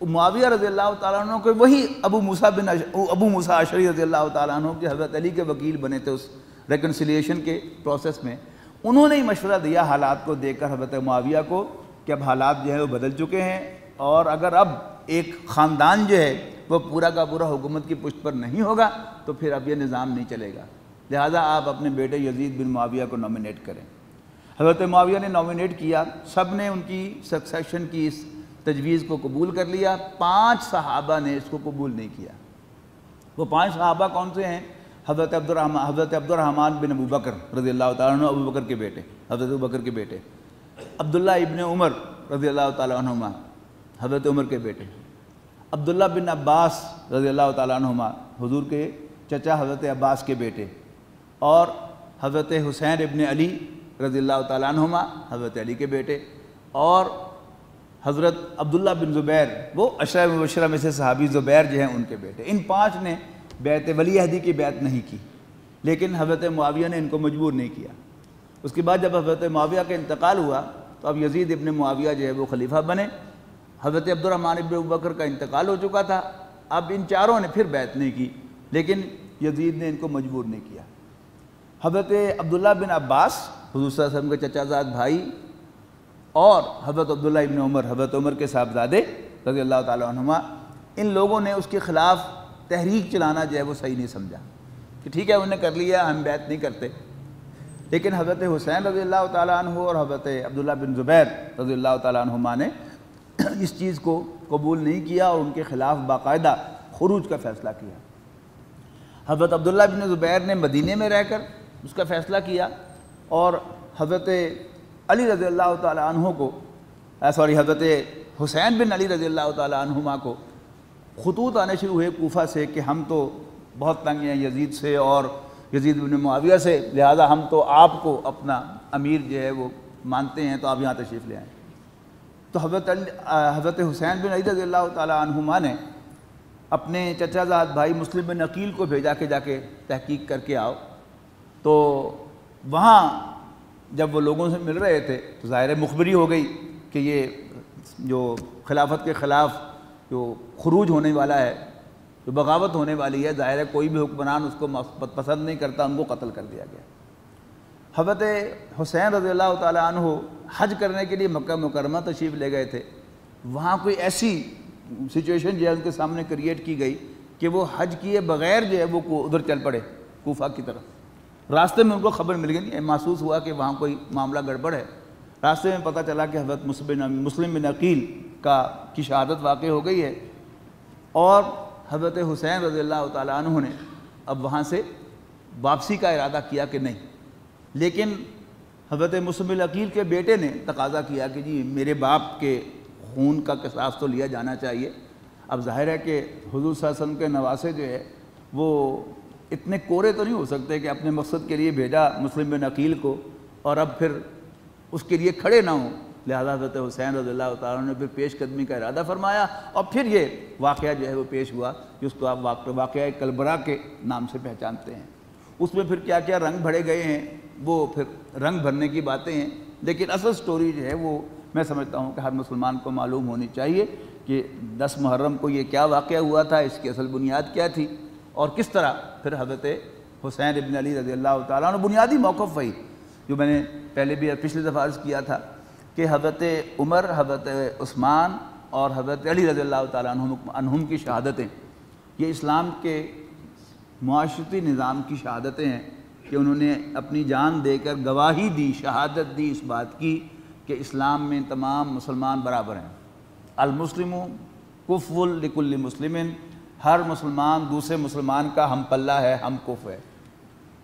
معاویہ رضی اللہ تعالیٰ عنہ کو وہی ابو موسیٰ اشعری رضی اللہ تعالیٰ عنہ کے حضرت علی کے وکیل بنے تھے اس ریکنسیلیشن کے پروسیس میں، انہوں نے ہی مشورہ دیا حالات کو دیکھ کر حضرت معاویہ کو کہ اب حالات جو ہیں وہ بدل چکے ہیں، اور اگر اب ایک خاندان جو ہے وہ پورا کا پورا حکومت کی پشت پر نہیں ہوگا تو پھر اب یہ نظام نہیں چلے گا، لہٰذا آپ اپنے بیٹے یزید بن معاویہ کو نومینیٹ کریں۔ حضرت معاویہ نے نومینیٹ کیا، سب نے ان کی سکسیشن کی اس تجویز کو قبول کر لیا، 5 صحابہ نے اس کو قبول نہیں کیا۔ وہ 5 صحابہ کون سے ہیں؟ حضرت عبد الرحمن بن ابو بکر رضی اللہ تعالیٰ عنہ، ابو بکر کے بیٹے، حضرت ابو بکر کے بیٹے، عبداللہ ابن عمر رضی اللہ تعالیٰ عنہما، حضرت عمر کے بیٹے، عبداللہ بن عباس رضی اللہ تعالیٰ عنہما، حضور کے چچا حضرت عباس کے بیٹے، اور حضرت حسین ابن علی رضی اللہ تعالیٰ عنہما، حضرت علی کے بیٹے، اور حضرت عبداللہ بن زبیر، وہ عشرہ مبشرہ میں سے صحابی زبیر جو ہیں ان کے بیٹے۔ ان 5 نے بیعت ولی عہدی کی بیعت نہیں کی، لیکن حضرت معاویہ نے ان کو مجبور نہیں کیا۔ اس کے بعد جب حضرت معاویہ کا انتقال ہوا تو اب یزید ابن معاویہ جو ہے وہ خلیفہ بنے، حضرت عبد الرحمن ابن ابو بکر کا انتقال ہو چکا تھا، اب ان چاروں نے پھر بیعت نہیں کی، لیکن یزید نے ان کو مجبور نہیں کیا۔ حضرت عبداللہ بن عباس، حضور صلی اللہ علیہ وسلم کے چچا زاد بھائی، اور حضرت عبداللہ ابن عمر، حضرت عمر کے صاحبزادے رضی اللہ تعالیٰ عنہما، ان لوگوں نے اس کے خلاف تحریک چلانا جو ہے وہ صحیح نہیں سمجھا کہ ٹھیک ہے انہوں نے کر لیا، ہم بیعت نہیں کرتے، لیکن حضرت حسین رضی اللہ تعالیٰ عنہ اور حضرت عبداللہ بن زبیر رضی اللہ تعالیٰ عنہما نے اس چیز کو قبول نہیں کیا اور ان کے خلاف باقاعدہ خروج کا فیصلہ کیا۔ حضرت عبداللہ بن زبیر نے مدینے میں رہ کر اس کا فیصلہ کیا، اور حضرت علی رضی اللہ تعالیٰ عنہ کو حضرت حسین بن علی رضی اللہ تعالیٰ عنہما کو خطوط آنے شروع ہوئے کوفہ سے کہ ہم تو بہت تنگ ہیں یزید سے اور یزید بن معاویہ سے، لہذا ہم تو آپ کو اپنا امیر جو ہے وہ مانتے ہیں، تو آپ یہاں تشریف لے آئیں۔ تو حضرت حسین بن علی رضی اللہ تعالیٰ عنہما نے اپنے چچا زاد بھائی مسلم بن عقیل کو بھیجا کہ جا کے تحقیق کر کے آؤ۔ تو وہاں جب وہ لوگوں سے مل رہے تھے تو ظاہر مخبری ہو گئی کہ یہ جو خلافت کے خلاف جو خروج ہونے والا ہے، جو بغاوت ہونے والی ہے، ظاہر ہے کوئی بھی حکمران اس کو پسند نہیں کرتا، ان کو قتل کر دیا گیا۔ حضرت حسین رضی اللہ تعالیٰ عنہ حج کرنے کے لیے مکہ مکرمہ تشریف لے گئے تھے، وہاں کوئی ایسی سچویشن جو ہے ان کے سامنے کریٹ کی گئی کہ وہ حج کیے بغیر جو ہے وہ ادھر چل پڑے کوفہ کی طرف۔ راستے میں ان کو خبر مل گئی، محسوس ہوا کہ وہاں کوئی معاملہ گڑبڑ ہے۔ راستے میں پتہ چلا کہ حضرت مسلم بن عقیل کی شہادت واقع ہو گئی ہے، اور حضرت حسین رضی اللہ تعالیٰ عنہ نے اب وہاں سے واپسی کا ارادہ کیا کہ نہیں، لیکن حضرت مسلم العقیل کے بیٹے نے تقاضا کیا کہ جی میرے باپ کے خون کا قصاص تو لیا جانا چاہیے۔ اب ظاہر ہے کہ حضور صلی اللہ علیہ وسلم کے نواسے جو ہے وہ اتنے کورے تو نہیں ہو سکتے کہ اپنے مقصد کے لیے بھیجا مسلم بن عقیل کو اور اب پھر اس کے لیے کھڑے نہ ہوں، لہذا حضرت حسین رضی اللہ تعالیٰ عنہ نے پھر پیش قدمی کا ارادہ فرمایا اور پھر یہ واقعہ جو ہے وہ پیش ہوا جس کو آپ واقعہ کلبرا کے نام سے پہچانتے ہیں۔ اس میں پھر کیا کیا رنگ بھرے گئے ہیں، وہ پھر رنگ بھرنے کی باتیں ہیں، لیکن اصل سٹوری جو ہے وہ میں سمجھتا ہوں کہ ہر مسلمان کو معلوم ہونی چاہیے کہ 10 محرم کو یہ کیا واقعہ ہوا تھا، اس کی اصل بنیاد کیا تھی اور کس طرح پھر حضرت حسین ابن علی رضی اللہ تعالیٰ عنہ بنیادی موقف وہی جو میں نے پہلے بھی پچھلی دفعہ عرض کیا تھا کہ حضرت عمر، حضرت عثمان اور حضرت علی رضی اللہ تعالیٰ عنہم کی شہادتیں یہ اسلام کے معاشرتی نظام کی شہادتیں ہیں کہ انہوں نے اپنی جان دے کر گواہی دی، شہادت دی اس بات کی کہ اسلام میں تمام مسلمان برابر ہیں۔ المسلم کفو لکل مسلم، ہر مسلمان دوسرے مسلمان کا ہم پلہ ہے، ہم کف ہے۔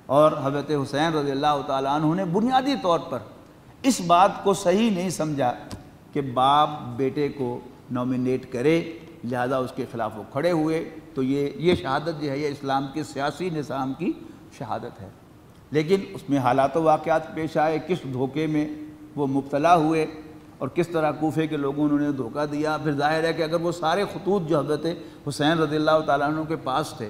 اور حضرت حسین رضی اللہ تعالیٰ عنہ نے بنیادی طور پر اس بات کو صحیح نہیں سمجھا کہ باپ بیٹے کو نومینیٹ کرے، لہذا اس کے خلاف وہ کھڑے ہوئے، تو یہ شہادت جو ہے یہ اسلام کے سیاسی نظام کی شہادت ہے۔ لیکن اس میں حالات و واقعات پیش آئے، کس دھوکے میں وہ مبتلا ہوئے اور کس طرح کوفے کے لوگوں نے دھوکہ دیا۔ پھر ظاہر ہے کہ اگر وہ سارے خطوط جو حضرت حسین رضی اللہ تعالیٰ عنہ کے پاس تھے،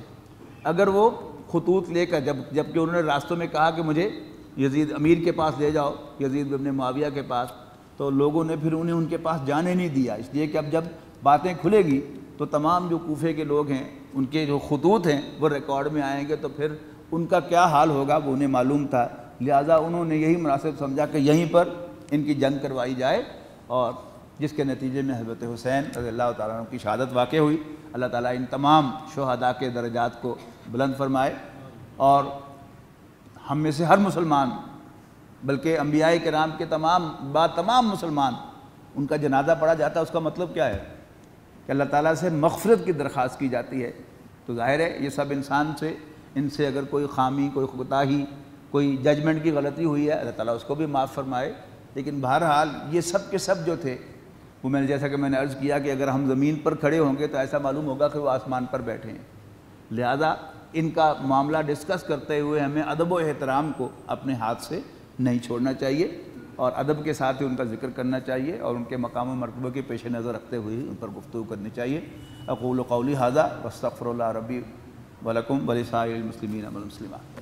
اگر وہ خطوط لے کر جبکہ انہوں نے راستوں میں کہا کہ مجھے یزید امیر کے پاس لے جاؤ، یزید ابن معاویہ کے پاس، تو لوگوں نے پھر انہیں ان کے پاس جانے نہیں دیا، اس لیے کہ اب جب باتیں کھلے گی تو تمام جو کوفے کے لوگ ہیں ان کے جو خطوط ہیں وہ ریکارڈ میں آئیں گے، تو پھر ان کا کیا حال ہوگا وہ انہیں معلوم تھا۔ لہٰذا انہوں نے یہی مناسب سمجھا کہ یہیں پر ان کی جنگ کروائی جائے، اور جس کے نتیجے میں حضرت حسین رضی اللہ تعالیٰ عنہ کی شہادت واقع ہوئی۔ اللہ تعالیٰ ان تمام شہداء کے درجات کو بلند فرمائے، اور ہم میں سے ہر مسلمان بلکہ انبیاء کرام کے تمام مسلمان ان کا جنازہ پڑھا جاتا ہے۔ اس کا مطلب کیا ہے کہ اللہ تعالیٰ سے مغفرت کی درخواست کی جاتی ہے۔ تو ظاہر ہے یہ سب ان سے اگر کوئی خامی، کوئی کوتاہی، کوئی ججمنٹ کی غلطی ہوئی ہے، اللہ تعالیٰ اس کو بھی معاف فرمائے۔ لیکن بہرحال یہ سب کے سب جو تھے وہ جیسا کہ میں نے عرض کیا کہ اگر ہم زمین پر کھڑے ہوں گے تو ایسا معلوم ہوگا کہ وہ آسمان پر بیٹھے ہیں۔ لہذا ان کا معاملہ ڈسکس کرتے ہوئے ہمیں ادب و احترام کو اپنے ہاتھ سے نہیں چھوڑنا چاہیے، اور ادب کے ساتھ ہی ان کا ذکر کرنا چاہیے، اور ان کے مقام و مرتبہ کے پیش نظر رکھتے ہوئے ان پر گفتگو کرنی چاہیے۔ اقول قولی ھذا واستغفر اللہ ربی ولکم ولسائر المسلمین والمسلمات۔